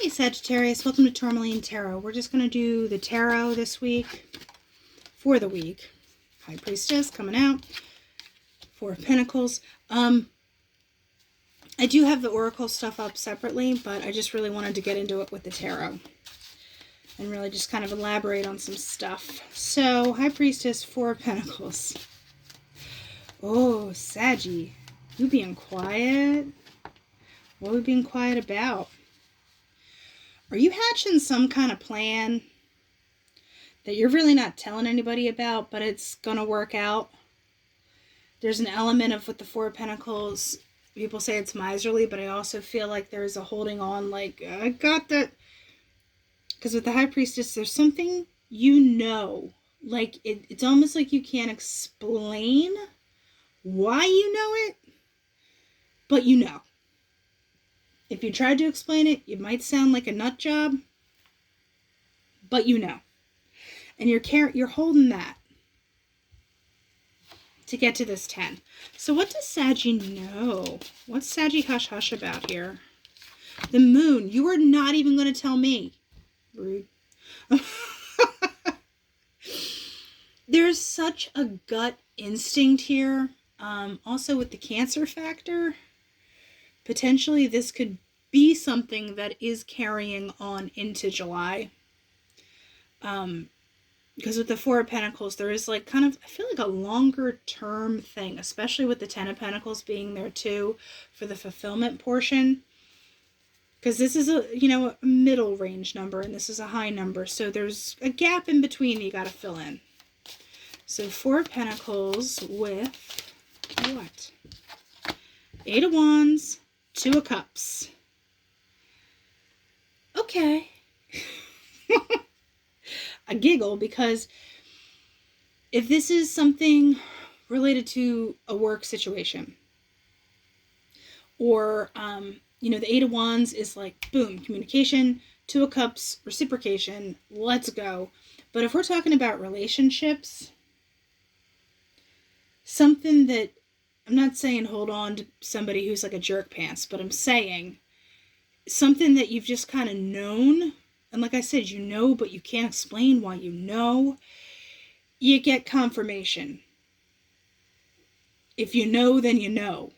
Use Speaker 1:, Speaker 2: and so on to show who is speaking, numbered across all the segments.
Speaker 1: Hey Sagittarius, welcome to Tourmaline Tarot. We're just going to do the tarot this week, for the week. High Priestess coming out, Four of Pentacles. I do have the Oracle stuff up separately, but I just really wanted to get into it with the tarot and really just kind of elaborate on some stuff. So, High Priestess, Four of Pentacles. Oh, Saggy, you being quiet? What are we being quiet about? Are you hatching some kind of plan that you're really not telling anybody about, but it's going to work out? There's an element of with the Four of Pentacles, people say it's miserly, but I also feel like there's a holding on, like, I got that. Because with the High Priestess, there's something like it's almost like you can't explain why you know it, but you know. If you tried to explain it, it might sound like a nut job, but you know. And you're holding that to get to this 10. So what does Saggy know? What's Saggy hush hush about here? The moon. You are not even going to tell me. Rude. There's such a gut instinct here. Also with the Cancer factor, potentially this could be something that is carrying on into July. Because with the Four of Pentacles, there is like kind of, I feel like a longer term thing, especially with the Ten of Pentacles being there too for the fulfillment portion. Because this is a middle range number and this is a high number. So there's a gap in between you got to fill in. So Four of Pentacles with what? Eight of Wands, Two of Cups. Okay. I giggle because if this is something related to a work situation or, the Eight of Wands is like, boom, communication, Two of Cups, reciprocation, let's go. But if we're talking about relationships, something that, I'm not saying hold on to somebody who's like a jerk pants, but I'm saying something that you've just kind of known. And like I said, you know, but you can't explain why you know. You get confirmation. If you know, then you know.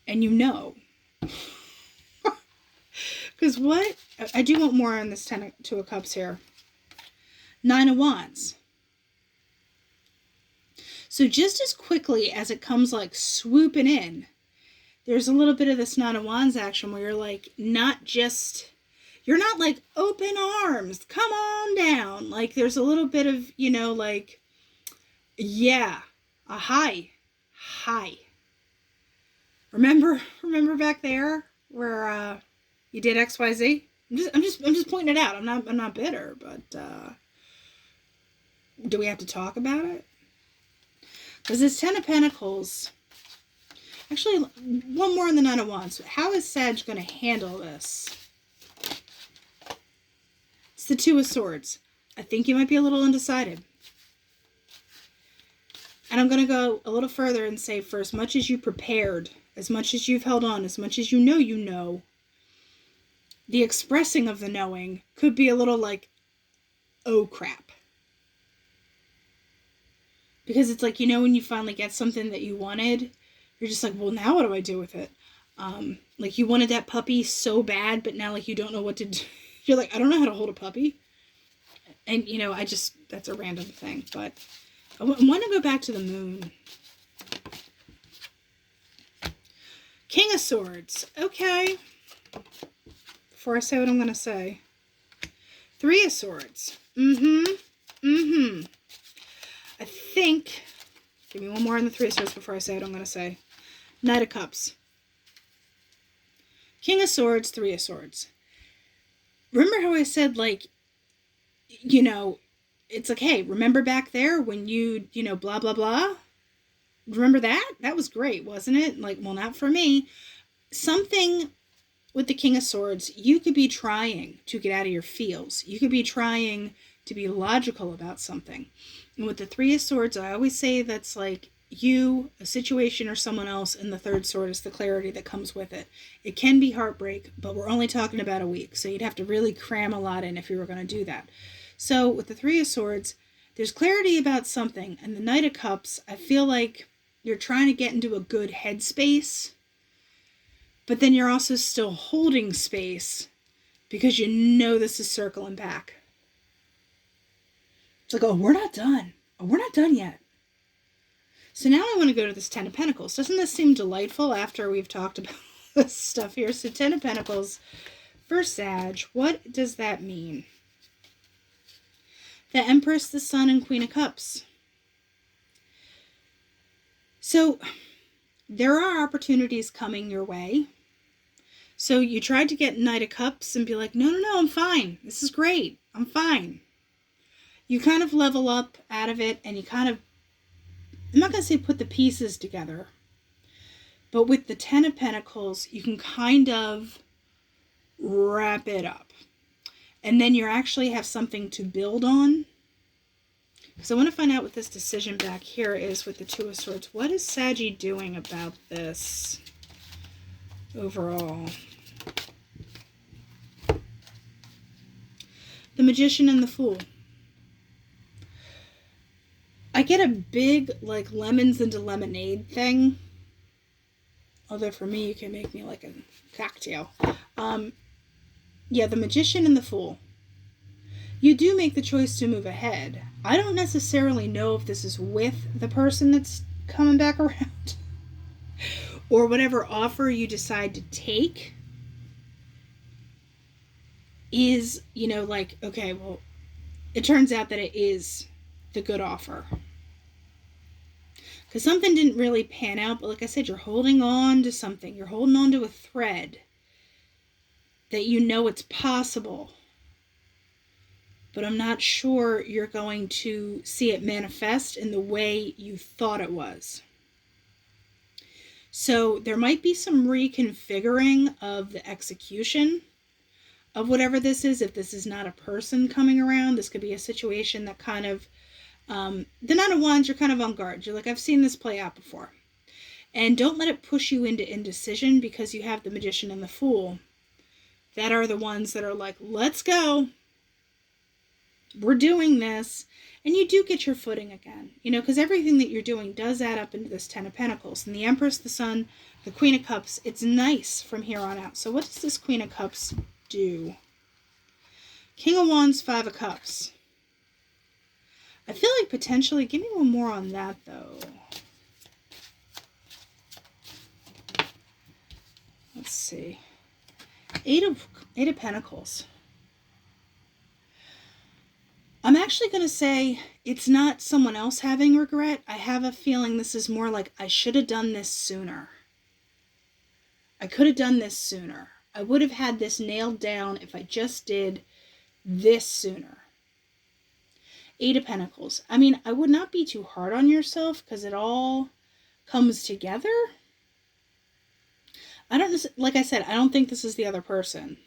Speaker 1: And you know. Because what? I do want more on this Two of Cups here. Nine of Wands. So just as quickly as it comes like swooping in, there's a little bit of this Nine of Wands action where you're like, you're not like open arms, come on down. Like there's a little bit of, like, yeah, a hi. Remember back there where you did XYZ? I'm just pointing it out. I'm not bitter, but do we have to talk about it? Because this Ten of Pentacles, actually, one more on the Nine of Wands. How is Sag going to handle this? It's the Two of Swords. I think you might be a little undecided. And I'm going to go a little further and say, for as much as you prepared, as much as you've held on, as much as you know, the expressing of the knowing could be a little like, oh crap. Because it's like, when you finally get something that you wanted, you're just like, well, now what do I do with it? Like you wanted that puppy so bad, but now like you don't know what to do. You're like, I don't know how to hold a puppy. And, that's a random thing. But I want to go back to the moon. King of Swords. Okay. Before I say what I'm going to say. Three of Swords. I think, give me one more on the Three of Swords before I say what I'm going to say. Knight of Cups. King of Swords, Three of Swords. Remember how I said, like, it's like, hey, remember back there when you, blah, blah, blah? Remember that? That was great, wasn't it? Like, well, not for me. Something with the King of Swords, you could be trying to get out of your feels. You could be trying to be logical about something. And with the Three of Swords, I always say that's like, you, a situation, or someone else, and the third sword is the clarity that comes with it. It can be heartbreak, but we're only talking about a week, so you'd have to really cram a lot in if you were going to do that. So with the Three of Swords, there's clarity about something, and the Knight of Cups, I feel like you're trying to get into a good headspace, but then you're also still holding space because you know this is circling back. It's like, oh, we're not done. Oh, we're not done yet. So now I want to go to this Ten of Pentacles. Doesn't this seem delightful after we've talked about this stuff here? So Ten of Pentacles for Sag, what does that mean? The Empress, the Sun, and Queen of Cups. So there are opportunities coming your way. So you tried to get Knight of Cups and be like, no, I'm fine. This is great. I'm fine. You kind of level up out of it, and you kind of, I'm not going to say put the pieces together, but with the Ten of Pentacles, you can kind of wrap it up. And then you actually have something to build on. So I want to find out what this decision back here is with the Two of Swords. What is Saggy doing about this overall? The Magician and the Fool. I get a big, like, lemons into lemonade thing. Although for me, you can make me like a cocktail. Yeah, the Magician and the Fool. You do make the choice to move ahead. I don't necessarily know if this is with the person that's coming back around or whatever offer you decide to take is, you know, like, okay, well, it turns out that it is the good offer. Because something didn't really pan out, but like I said, you're holding on to something. You're holding on to a thread that you know it's possible. But I'm not sure you're going to see it manifest in the way you thought it was. So there might be some reconfiguring of the execution of whatever this is. If this is not a person coming around, this could be a situation that kind of, the Nine of Wands, you're kind of on guard. You're like, I've seen this play out before. And don't let it push you into indecision because you have the Magician and the Fool. That are the ones that are like, let's go. We're doing this. And you do get your footing again, you know, because everything that you're doing does add up into this Ten of Pentacles. And the Empress, the Sun, the Queen of Cups, it's nice from here on out. So what does this Queen of Cups do? King of Wands, Five of Cups. I feel like potentially, give me one more on that though. Let's see. Eight of Pentacles. I'm actually going to say it's not someone else having regret. I have a feeling this is more like I should have done this sooner. I could have done this sooner. I would have had this nailed down if I just did this sooner. Eight of Pentacles. I mean, I would not be too hard on yourself because it all comes together. I don't, like I said, I don't think this is the other person.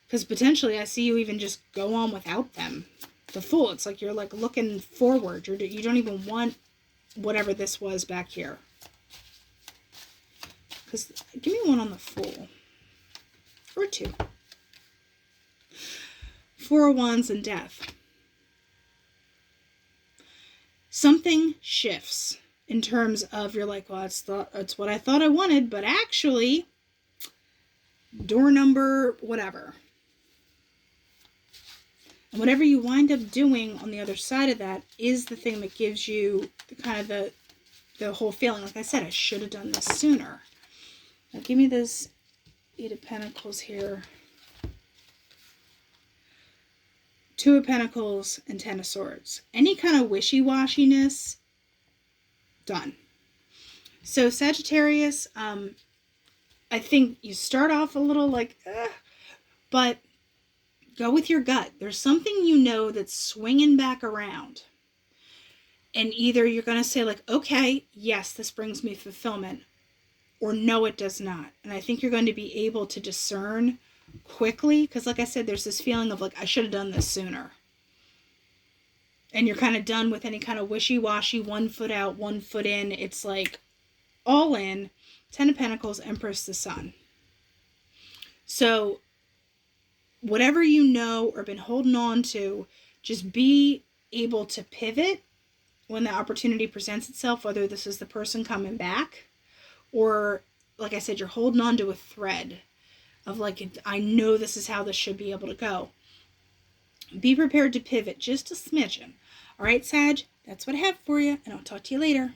Speaker 1: Because potentially I see you even just go on without them. The Fool, it's like you're like looking forward. You don't even want whatever this was back here. Because, give me one on the Fool. Or two. Four of Wands and Death. Something shifts in terms of you're like, well, it's what I thought I wanted, but actually, door number, whatever. And whatever you wind up doing on the other side of that is the thing that gives you the kind of the whole feeling. Like I said, I should have done this sooner. Now give me this Eight of Pentacles here. Two of Pentacles and Ten of Swords. Any kind of wishy-washiness, done. So Sagittarius, I think you start off a little like, but go with your gut. There's something you know that's swinging back around. And either you're going to say like, okay, yes, this brings me fulfillment. Or no, it does not. And I think you're going to be able to discern quickly. Because like I said, there's this feeling of like, I should have done this sooner. and you're kind of done with any kind of wishy-washy, one foot out, one foot in. It's like all in. 10 of Pentacles, Empress, the Sun. So whatever you know or been holding on to, just be able to pivot when the opportunity presents itself, whether this is the person coming back or, like I said, you're holding on to a thread of like, I know this is how this should be able to go. Be prepared to pivot just a smidgen. All right, Sag, that's what I have for you, and I'll talk to you later.